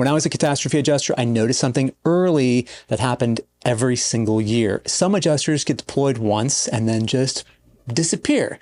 When I was a catastrophe adjuster, I noticed something early that happened every single year. Some adjusters get deployed once and then just disappear.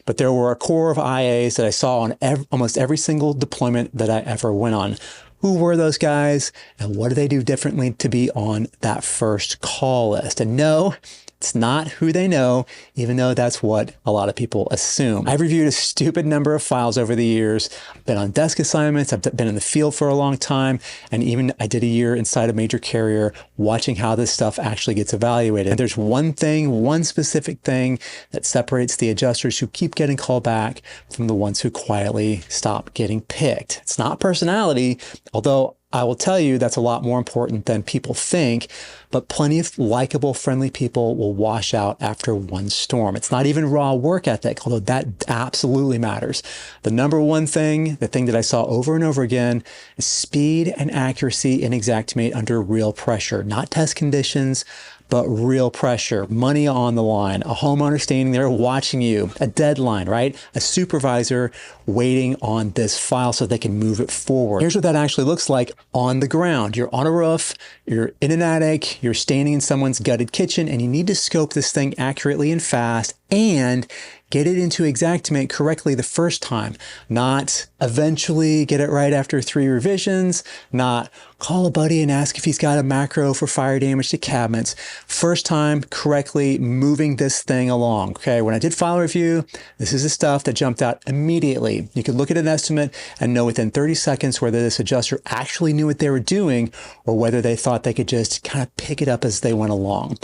But there were a core of IAs that I saw on almost every single deployment that I ever went on. Who were those guys and what do they do differently to be on that first call list? And no, it's not who they know, even though that's what a lot of people assume. I've reviewed a stupid number of files over the years. I've been on desk assignments. I've been in the field for a long time. And even I did a year inside a major carrier watching how this stuff actually gets evaluated. And there's one thing, one specific thing that separates the adjusters who keep getting called back from the ones who quietly stop getting picked. It's not personality, although I will tell you that's a lot more important than people think, but plenty of likable, friendly people will wash out after one storm. It's not even raw work ethic, although that absolutely matters. The number one thing, the thing that I saw over and over again, is speed and accuracy in Xactimate under real pressure, not test conditions, but real pressure, money on the line, a homeowner standing there watching you, a deadline, right? A supervisor waiting on this file so they can move it forward. Here's what that actually looks like on the ground. You're on a roof, you're in an attic, you're standing in someone's gutted kitchen, and you need to scope this thing accurately and fast and get it into Xactimate correctly the first time, not eventually get it right after 3 revisions, not call a buddy and ask if he's got a macro for fire damage to cabinets. First time correctly moving this thing along. Okay, when I did file review, this is the stuff that jumped out immediately. You could look at an estimate and know within 30 seconds whether this adjuster actually knew what they were doing or whether they thought they could just kind of pick it up as they went along.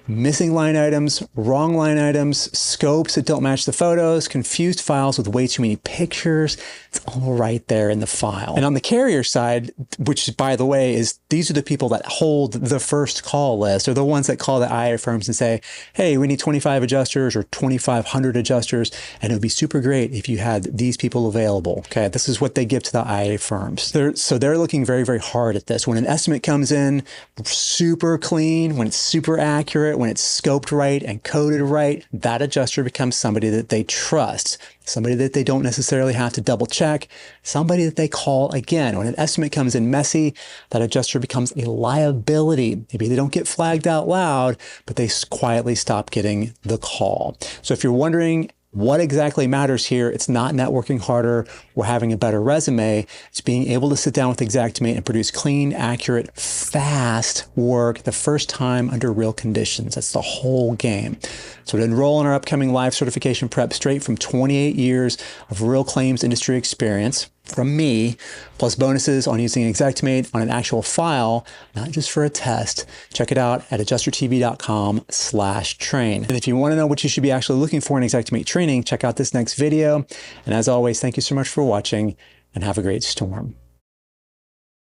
Missing line items, wrong line items, scopes that don't match the photos, confused files with way too many pictures. It's all right there in the file. And on the carrier side, which by the way is these are the people that hold the first call list, or the ones that call the IA firms and say, hey, we need 25 adjusters or 2,500 adjusters, and it would be super great if you had these people available. Okay, this is what they give to the IA firms. So they're looking very, very hard at this. When an estimate comes in super clean, when it's super accurate, when it's scoped right and coded right, that adjuster becomes somebody that they trust, somebody that they don't necessarily have to double check, somebody that they call again. When an estimate comes in messy, that adjuster becomes a liability. Maybe they don't get flagged out loud, but they quietly stop getting the call. So if you're wondering what exactly matters here, it's not networking harder or having a better resume. It's being able to sit down with Xactimate and produce clean, accurate, fast work the first time under real conditions. That's the whole game. So to enroll in our upcoming live certification prep straight from 28 years of real claims industry experience from me, plus bonuses on using Xactimate on an actual file, not just for a test, check it out at adjustertv.com/train. And if you want to know what you should be actually looking for in Xactimate training, check out this next video. And as always, thank you so much for watching and have a great storm.